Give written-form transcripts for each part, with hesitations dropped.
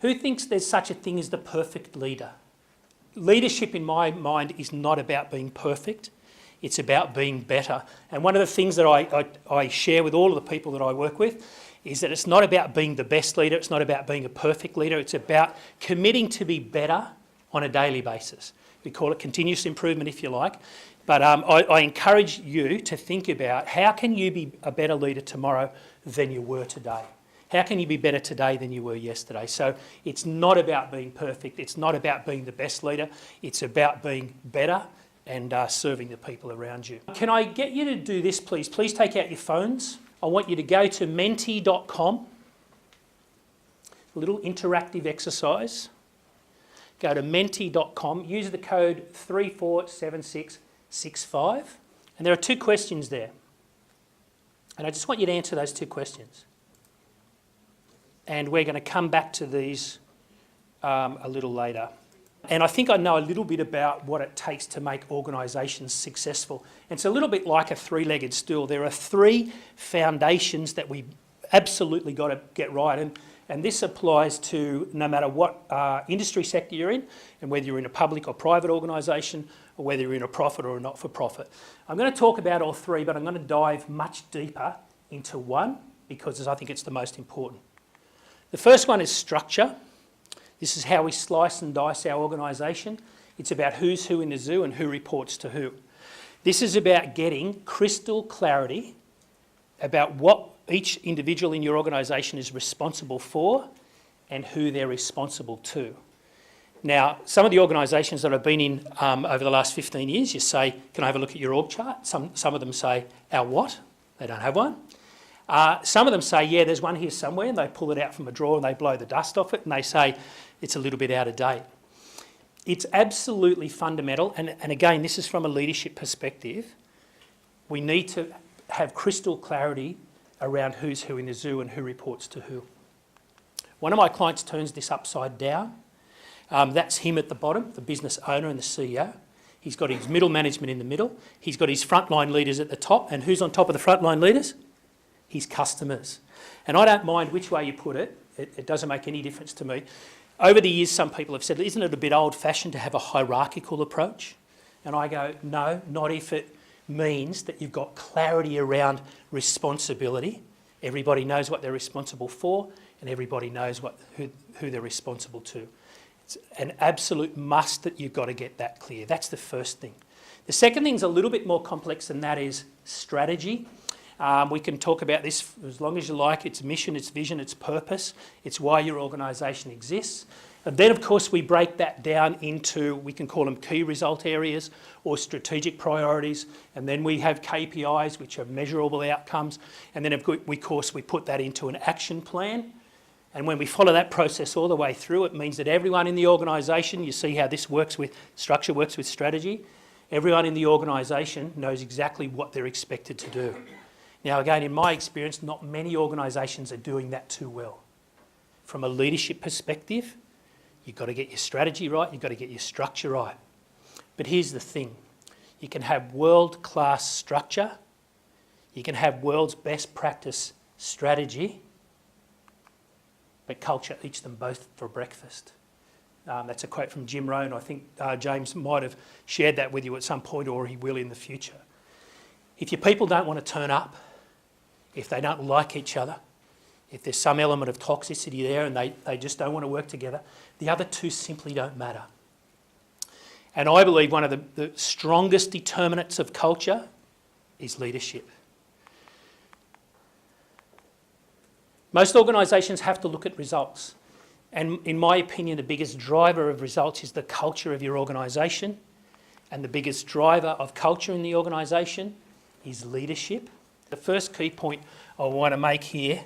Who thinks there's such a thing as the perfect leader? Leadership, in my mind, is not about being perfect. It's about being better. And one of the things that I share with all of the people that I work with is that it's not about being the best leader. It's not about being a perfect leader. It's about committing to be better on a daily basis. We call it continuous improvement, if you like. But I encourage you to think about how can you be a better leader tomorrow than you were today? How can you be better today than you were yesterday? So it's not about being perfect. It's not about being the best leader. It's about being better and serving the people around you. Can I get you to do this, please? Please take out your phones. I want you to go to menti.com, a little interactive exercise. Go to menti.com, use the code 347665, and there are 2 questions there. And I just want you to answer those 2 questions. And we're going to come back to these a little later. And I think I know a little bit about what it takes to make organisations successful. It's a little bit like a 3-legged stool. There are 3 foundations that we absolutely got to get right. And this applies to no matter what industry sector you're in, and whether you're in a public or private organisation, or whether you're in a profit or a not-for-profit. I'm going to talk about all 3, but I'm going to dive much deeper into one because I think it's the most important. The first one is structure. This is how we slice and dice our organisation. It's about who's who in the zoo and who reports to who. This is about getting crystal clarity about what each individual in your organisation is responsible for and who they're responsible to. Now, some of the organisations that I've been in over the last 15 years, you say, can I have a look at your org chart? Some of them say, our what? They don't have one. Some of them say, yeah, there's one here somewhere, and they pull it out from a drawer and they blow the dust off it and they say it's a little bit out of date. It's absolutely fundamental, and again, this is from a leadership perspective. We need to have crystal clarity around who's who in the zoo and who reports to who. One of my clients turns this upside down. That's him at the bottom, the business owner and the CEO. He's got his middle management in the middle. He's got his frontline leaders at the top, and who's on top of the frontline leaders? His customers. And I don't mind which way you put it. It doesn't make any difference to me. Over the years, some people have said, isn't it a bit old-fashioned to have a hierarchical approach? And I go, no, not if it means that you've got clarity around responsibility. Everybody knows what they're responsible for, and everybody knows who they're responsible to. It's an absolute must that you've got to get that clear. That's the first thing. The second thing's a little bit more complex, and that is strategy. We can talk about this as long as you like. It's mission, it's vision, it's purpose. It's why your organisation exists. And then, of course, we break that down into, we can call them key result areas or strategic priorities. And then we have KPIs, which are measurable outcomes. And then, of course, we put that into an action plan. And when we follow that process all the way through, it means that everyone in the organisation, you see how this works with, structure works with strategy, everyone in the organisation knows exactly what they're expected to do. Now, again, in my experience, not many organisations are doing that too well. From a leadership perspective, you've got to get your strategy right, you've got to get your structure right. But here's the thing. You can have world-class structure, you can have world's best practice strategy, but culture eats them both for breakfast. That's a quote from Jim Rohn. I think James might have shared that with you at some point, or he will in the future. If your people don't want to turn up, if they don't like each other, if there's some element of toxicity there and they just don't want to work together, the other two simply don't matter. And I believe one of the strongest determinants of culture is leadership. Most organisations have to look at results. And in my opinion, the biggest driver of results is the culture of your organisation. And the biggest driver of culture in the organisation is leadership. The first key point I want to make here,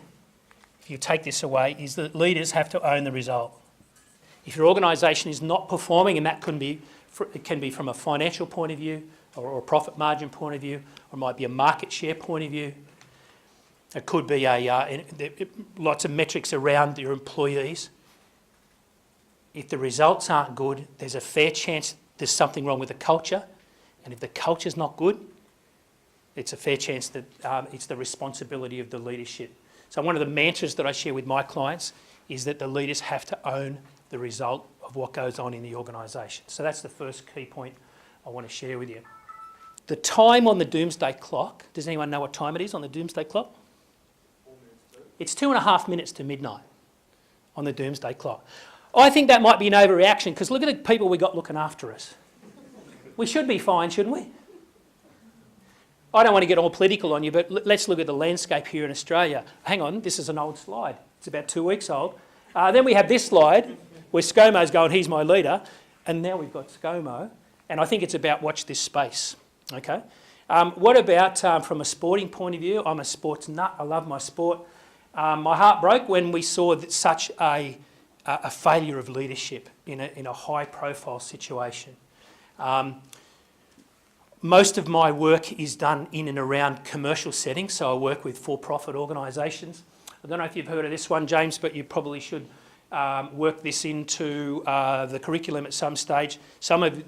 if you take this away, is that leaders have to own the result. If your organisation is not performing, and that it can be from a financial point of view, or a profit margin point of view, or it might be a market share point of view, it could be lots of metrics around your employees. If the results aren't good, there's a fair chance there's something wrong with the culture. And if the culture's not good, it's a fair chance that it's the responsibility of the leadership. So one of the mantras that I share with my clients is that the leaders have to own the result of what goes on in the organisation. So that's the first key point I want to share with you. The time on the doomsday clock, does anyone know what time it is on the doomsday clock? 4 minutes to. It's 2.5 minutes to midnight on the doomsday clock. I think that might be an overreaction because look at the people we got looking after us. We should be fine, shouldn't we? I don't want to get all political on you, but let's look at the landscape here in Australia. Hang on, this is an old slide. It's about 2 weeks old. Then we have this slide where ScoMo's going, he's my leader, and now we've got ScoMo, and I think it's about watch this space. Okay. What about from a sporting point of view? I'm a sports nut. I love my sport. My heart broke when we saw that such a failure of leadership in a high-profile situation. Most of my work is done in and around commercial settings, so I work with for-profit organisations. I don't know if you've heard of this one, James, but you probably should work this into the curriculum at some stage. Some of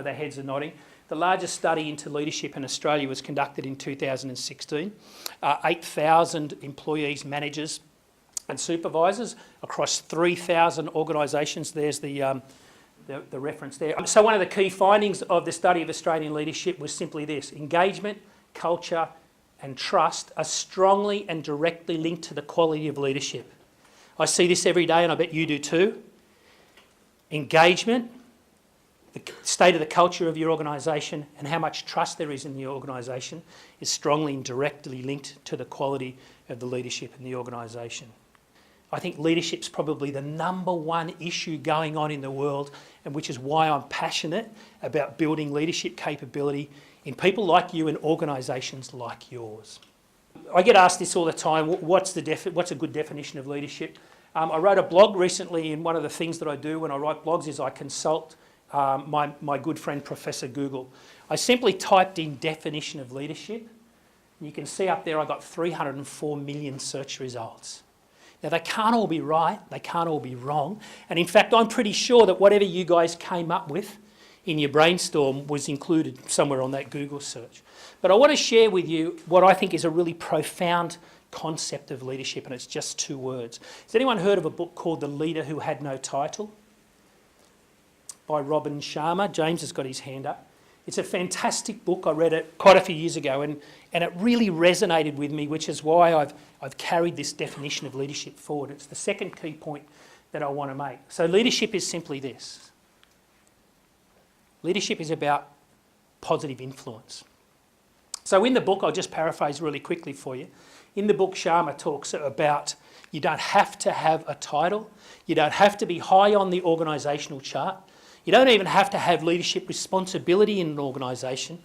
the heads are nodding. The largest study into leadership in Australia was conducted in 2016. 8,000 employees, managers and supervisors across 3,000 organisations. There's the reference there. So one of the key findings of the study of Australian leadership was simply this: engagement, culture and trust are strongly and directly linked to the quality of leadership. I see this every day and I bet you do too. Engagement, the state of the culture of your organisation and how much trust there is in the organisation is strongly and directly linked to the quality of the leadership in the organisation. I think leadership's probably the number one issue going on in the world, and which is why I'm passionate about building leadership capability in people like you and organisations like yours. I get asked this all the time, what's a good definition of leadership? I wrote a blog recently, and one of the things that I do when I write blogs is I consult my good friend Professor Google. I simply typed in definition of leadership, and you can see up there I got 304 million search results. Now they can't all be right, they can't all be wrong, and in fact I'm pretty sure that whatever you guys came up with in your brainstorm was included somewhere on that Google search. But I want to share with you what I think is a really profound concept of leadership, and it's just 2 words. Has anyone heard of a book called The Leader Who Had No Title? By Robin Sharma. James has got his hand up. It's a fantastic book. I read it quite a few years ago and it really resonated with me, which is why I've carried this definition of leadership forward. It's the second key point that I want to make. So leadership is simply this. Leadership is about positive influence. So in the book, I'll just paraphrase really quickly for you. In the book, Sharma talks about you don't have to have a title. You don't have to be high on the organisational chart. You don't even have to have leadership responsibility in an organisation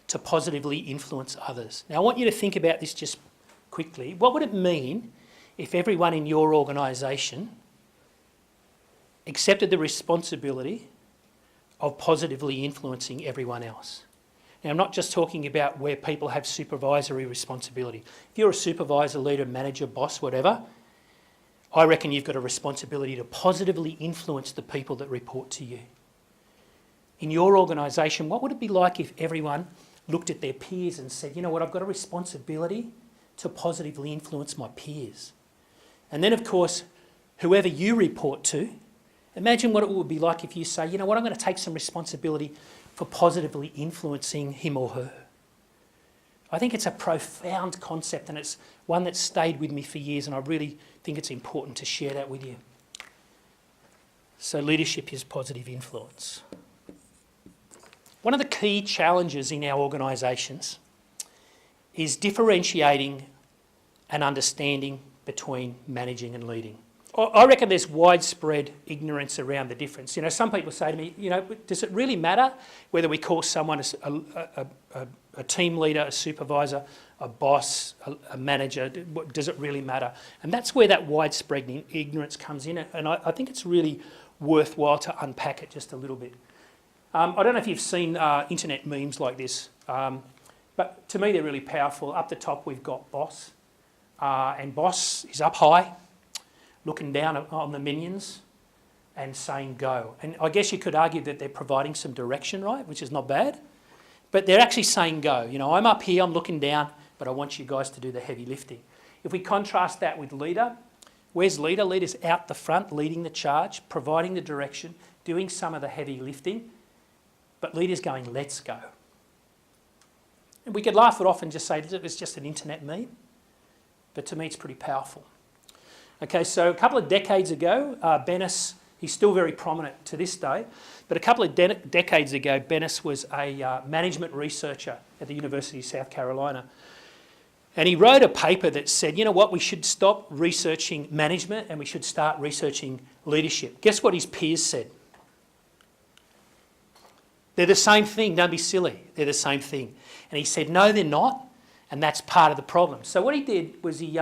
to positively influence others. Now, I want you to think about this just quickly. What would it mean if everyone in your organisation accepted the responsibility of positively influencing everyone else? Now, I'm not just talking about where people have supervisory responsibility. If you're a supervisor, leader, manager, boss, whatever, I reckon you've got a responsibility to positively influence the people that report to you. In your organisation, what would it be like if everyone looked at their peers and said, you know what, I've got a responsibility to positively influence my peers? And then, of course, whoever you report to, imagine what it would be like if you say, you know what, I'm going to take some responsibility for positively influencing him or her. I think it's a profound concept, and it's one that's stayed with me for years, and I really think it's important to share that with you. So leadership is positive influence. One of the key challenges in our organisations is differentiating and understanding between managing and leading. I reckon there's widespread ignorance around the difference. You know, some people say to me, you know, does it really matter whether we call someone a team leader, a supervisor, a boss, a manager? Does it really matter? And that's where that widespread ignorance comes in, and I think it's really worthwhile to unpack it just a little bit. I don't know if you've seen internet memes like this, but to me they're really powerful. Up the top we've got boss, and boss is up high, looking down on the minions and saying go. And I guess you could argue that they're providing some direction, right, which is not bad, but they're actually saying go. You know, I'm up here, I'm looking down, but I want you guys to do the heavy lifting. If we contrast that with leader, Where's leader? Leader's out the front, leading the charge, providing the direction, doing some of the heavy lifting, but leader's going, let's go. And we could laugh it off and just say it's just an internet meme, but to me it's pretty powerful. Okay, so a couple of decades ago, Bennis, he's still very prominent to this day, but a couple of decades ago, Bennis was a management researcher at the University of South Carolina. And he wrote a paper that said, you know what, we should stop researching management and we should start researching leadership. Guess what his peers said? They're the same thing, don't be silly, they're the same thing. And he said, no, they're not, and that's part of the problem. So what he did was he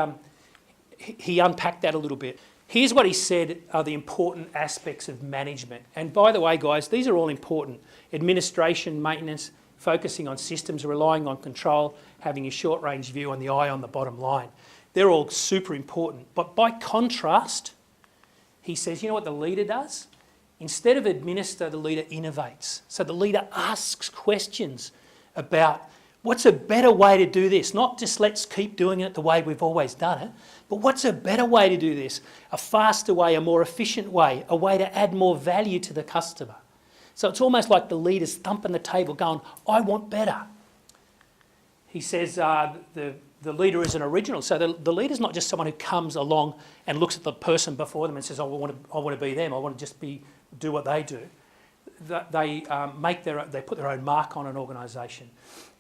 unpacked that a little bit. Here's what he said are the important aspects of management. And by the way, guys, these are all important. Administration, maintenance, focusing on systems, relying on control, having a short-range view on the eye on the bottom line. They're all super important. But by contrast, he says, you know what the leader does? Instead of administer, the leader innovates. So the leader asks questions about what's a better way to do this? Not just let's keep doing it the way we've always done it, but what's a better way to do this? A faster way, a more efficient way, a way to add more value to the customer. So it's almost like the leader's thumping the table going, I want better. He says the leader is an original. So the leader's not just someone who comes along and looks at the person before them and says, I want to be them, I want to just do what they do. They put their own mark on an organisation.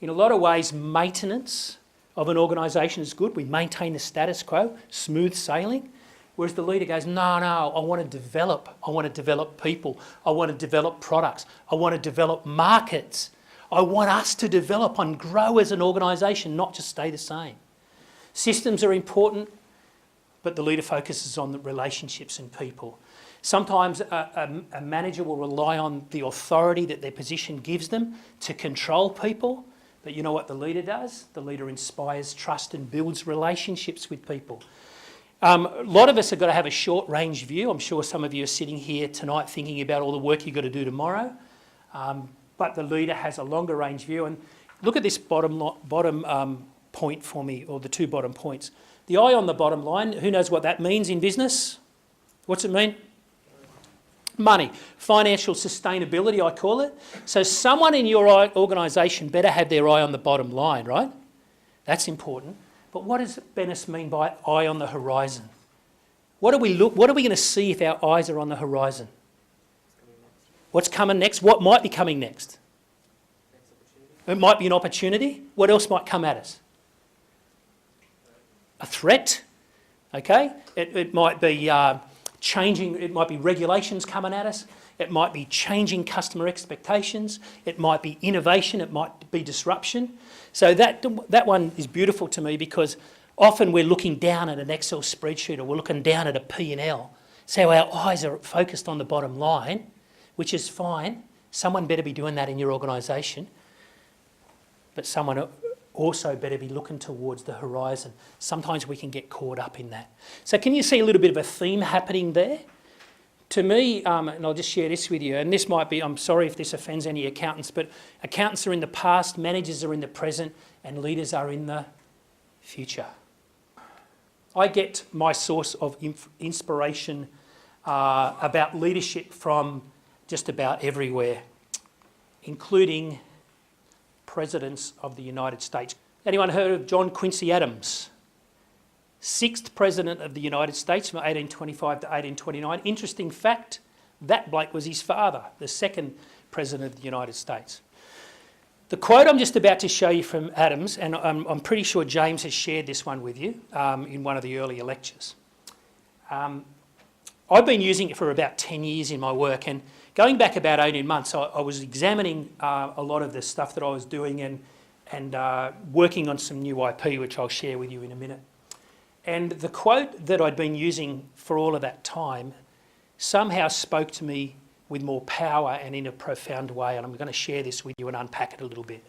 In a lot of ways, maintenance of an organisation is good. We maintain the status quo, smooth sailing. Whereas the leader goes, no, I want to develop people. I want to develop products. I want to develop markets. I want us to develop and grow as an organisation, not just stay the same. Systems are important, but the leader focuses on the relationships and people. Sometimes a manager will rely on the authority that their position gives them to control people, but you know what the leader does? The leader inspires trust and builds relationships with people. A lot of us have got to have a short-range view. I'm sure some of you are sitting here tonight thinking about all the work you've got to do tomorrow, but the leader has a longer-range view. And look at this bottom point for me, or the two bottom points. The eye on the bottom line, who knows what that means in business? What's it mean? Money. Financial sustainability, I call it. So someone in your organisation better have their eye on the bottom line, right? That's important. But what does Bennis mean by eye on the horizon? What are we going to see if our eyes are on the horizon? What's coming next? What might be coming next? It might be an opportunity. What else might come at us? A threat, okay? It might be changing, it might be regulations coming at us. It might be changing customer expectations. It might be innovation. It might be disruption. So that one is beautiful to me because often we're looking down at an Excel spreadsheet or we're looking down at a P&L. So our eyes are focused on the bottom line, which is fine. Someone better be doing that in your organisation. But someone also better be looking towards the horizon. Sometimes we can get caught up in that. So can you see a little bit of a theme happening there? To me, and I'll just share this with you, and this might be, I'm sorry if this offends any accountants, but accountants are in the past, managers are in the present, and leaders are in the future. I get my source of inspiration about leadership from just about everywhere, including presidents of the United States. Anyone heard of John Quincy Adams? 6th President of the United States from 1825 to 1829. Interesting fact, that bloke was his father, the 2nd President of the United States. The quote I'm just about to show you from Adams, and I'm pretty sure James has shared this one with you in one of the earlier lectures. I've been using it for about 10 years in my work, and going back about 18 months, I was examining a lot of the stuff that I was doing and working on some new IP, which I'll share with you in a minute. And the quote that I'd been using for all of that time somehow spoke to me with more power and in a profound way, and I'm going to share this with you and unpack it a little bit.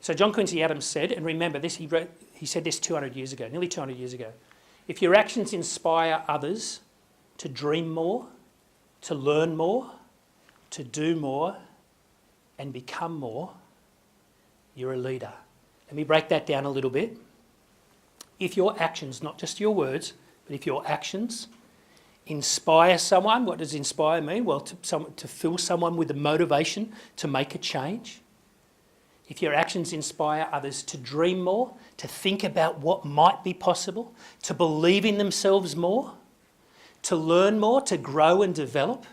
So John Quincy Adams said, and remember this, he said this 200 years ago, nearly 200 years ago, if your actions inspire others to dream more, to learn more, to do more, and become more, you're a leader. Let me break that down a little bit. if your actions, not just your words, but if your actions inspire someone, what does inspire mean? Well, to fill someone with the motivation to make a change. If your actions inspire others to dream more, to think about what might be possible, to believe in themselves more, to learn more, to grow and develop,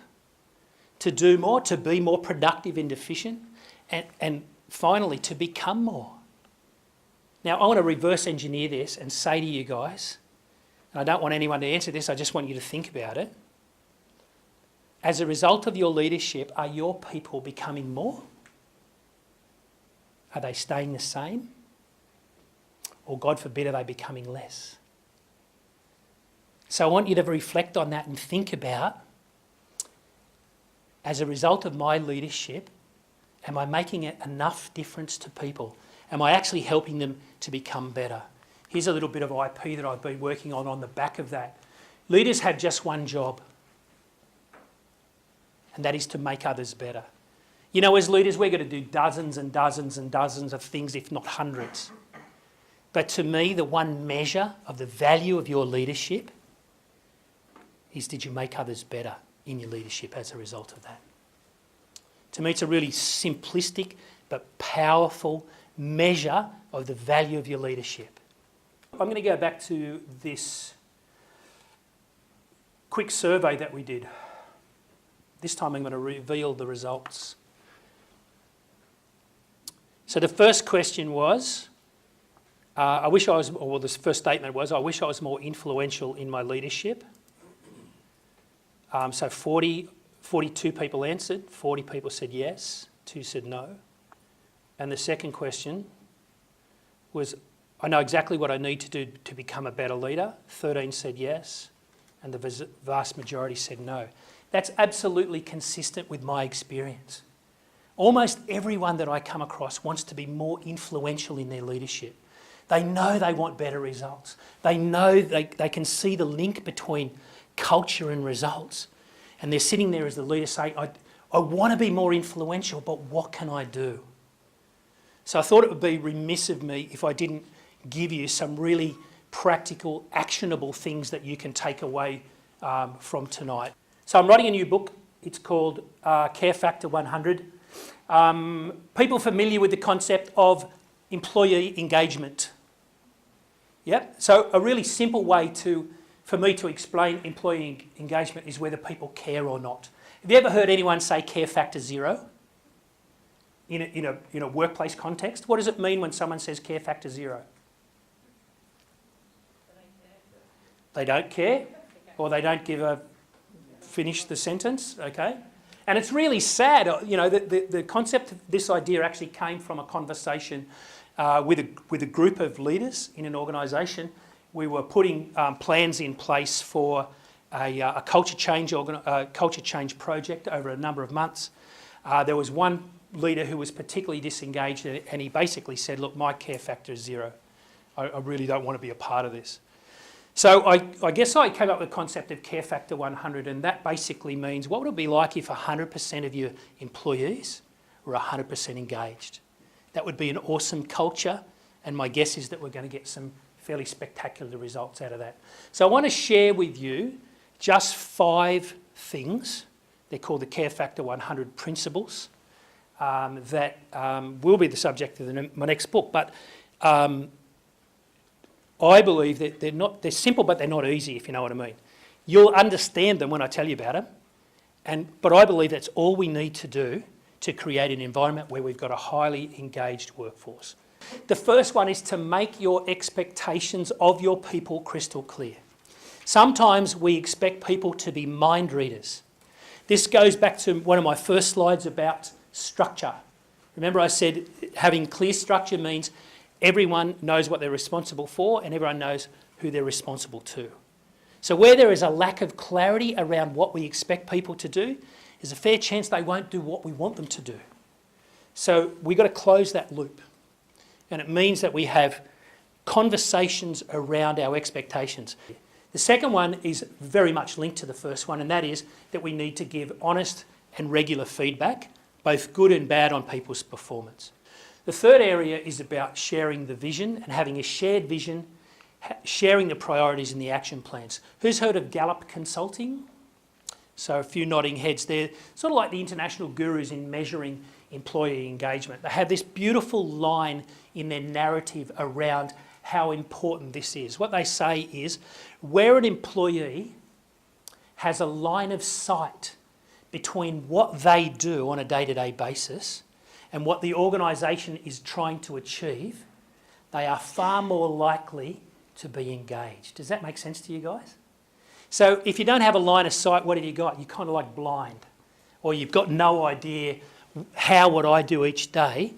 to do more, to be more productive and efficient, and finally, to become more. Now, I want to reverse engineer this and say to you guys, and I don't want anyone to answer this, I just want you to think about it. As a result of your leadership, are your people becoming more? Are they staying the same? Or, God forbid, are they becoming less? So I want you to reflect on that and think about, as a result of my leadership, am I making enough difference to people? Am I actually helping them to become better? Here's a little bit of IP that I've been working on the back of that. Leaders have just one job, and that is to make others better. You know, as leaders, we're going to do dozens and dozens and dozens of things, if not hundreds. But to me, the one measure of the value of your leadership is, did you make others better in your leadership as a result of that? To me, it's a really simplistic but powerful measure of the value of your leadership. I'm going to go back to this quick survey that we did. This time I'm going to reveal the results. So the first question was, the first statement was, I wish I was more influential in my leadership. So 42 people answered, 40 people said yes, 2 said no. And the second question was, I know exactly what I need to do to become a better leader. 13 said yes, and the vast majority said no. That's absolutely consistent with my experience. Almost everyone that I come across wants to be more influential in their leadership. They know they want better results. They know they can see the link between culture and results. And they're sitting there as the leader saying, I want to be more influential, but what can I do? So I thought it would be remiss of me if I didn't give you some really practical, actionable things that you can take away from tonight. So I'm writing a new book. It's called Care Factor 100. People familiar with the concept of employee engagement? Yep. So a really simple way for me to explain employee engagement is whether people care or not. Have you ever heard anyone say care factor 0 in a workplace context? What does it mean when someone says care factor 0? They don't care, or they don't finish the sentence, okay? And it's really sad, the concept of this idea actually came from a conversation with a group of leaders in an organisation. We were putting plans in place for a culture change project over a number of months. There was one leader who was particularly disengaged, and he basically said, look, my care factor is 0. I really don't want to be a part of this. So I guess I came up with the concept of care factor 100, and that basically means what would it be like if 100% of your employees were 100% engaged? That would be an awesome culture, and my guess is that we're going to get some fairly spectacular results out of that. So I want to share with you just 5 things. They're called the Care Factor 100 principles that will be the subject of my next book. But I believe that they're simple, but they're not easy, if you know what I mean. You'll understand them when I tell you about them, but I believe that's all we need to do to create an environment where we've got a highly engaged workforce. The first one is to make your expectations of your people crystal clear. Sometimes we expect people to be mind readers. This goes back to one of my first slides about structure. Remember I said having clear structure means everyone knows what they're responsible for and everyone knows who they're responsible to. So where there is a lack of clarity around what we expect people to do, there's a fair chance they won't do what we want them to do. So we've got to close that loop. And it means that we have conversations around our expectations. The second one is very much linked to the first one, and that is that we need to give honest and regular feedback, both good and bad, on people's performance. The third area is about sharing the vision and having a shared vision, sharing the priorities and the action plans. Who's heard of Gallup Consulting? So a few nodding heads. They're sort of like the international gurus in measuring employee engagement. They have this beautiful line in their narrative around how important this is. What they say is, where an employee has a line of sight between what they do on a day-to-day basis and what the organisation is trying to achieve, they are far more likely to be engaged. Does that make sense to you guys? So if you don't have a line of sight, what have you got? You're kind of like blind, or you've got no idea how what I do each day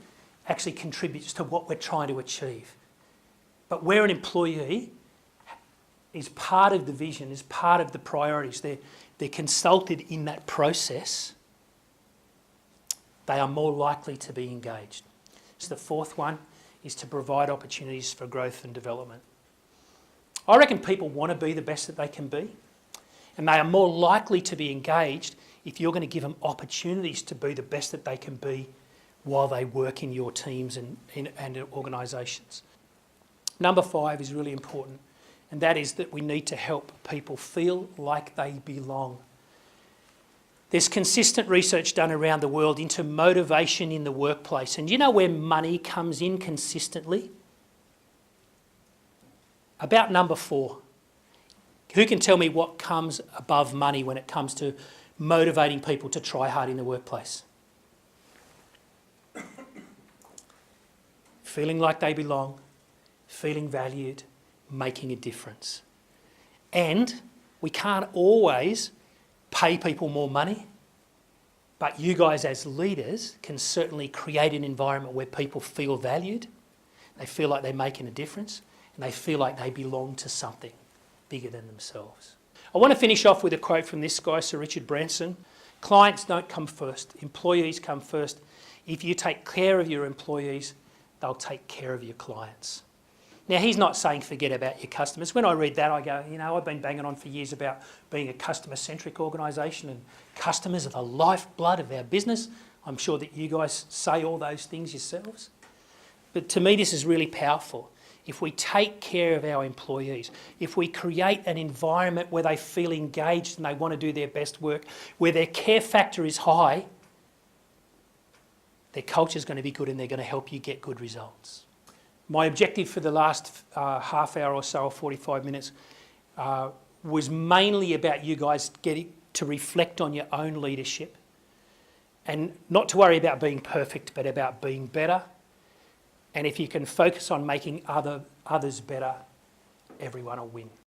actually contributes to what we're trying to achieve. But where an employee is part of the vision, is part of the priorities, they're consulted in that process, they are more likely to be engaged. So the fourth one is to provide opportunities for growth and development. I reckon people want to be the best that they can be, and they are more likely to be engaged if you're going to give them opportunities to be the best that they can be while they work in your teams and organisations. Number 5 is really important, and that is that we need to help people feel like they belong. There's consistent research done around the world into motivation in the workplace, and you know where money comes in consistently? About number 4. Who can tell me what comes above money when it comes to motivating people to try hard in the workplace? Feeling like they belong, feeling valued, making a difference. And we can't always pay people more money, but you guys as leaders can certainly create an environment where people feel valued, they feel like they're making a difference, and they feel like they belong to something bigger than themselves. I want to finish off with a quote from this guy, Sir Richard Branson. Clients don't come first, employees come first. If you take care of your employees, they'll take care of your clients. Now, he's not saying forget about your customers. When I read that, I go, you know, I've been banging on for years about being a customer-centric organisation, and customers are the lifeblood of our business. I'm sure that you guys say all those things yourselves. But to me, this is really powerful. If we take care of our employees, if we create an environment where they feel engaged and they want to do their best work, where their care factor is high, their culture is going to be good and they're going to help you get good results. My objective for the last half hour or so, or 45 minutes, was mainly about you guys getting to reflect on your own leadership and not to worry about being perfect, but about being better. And if you can focus on making others better, everyone will win.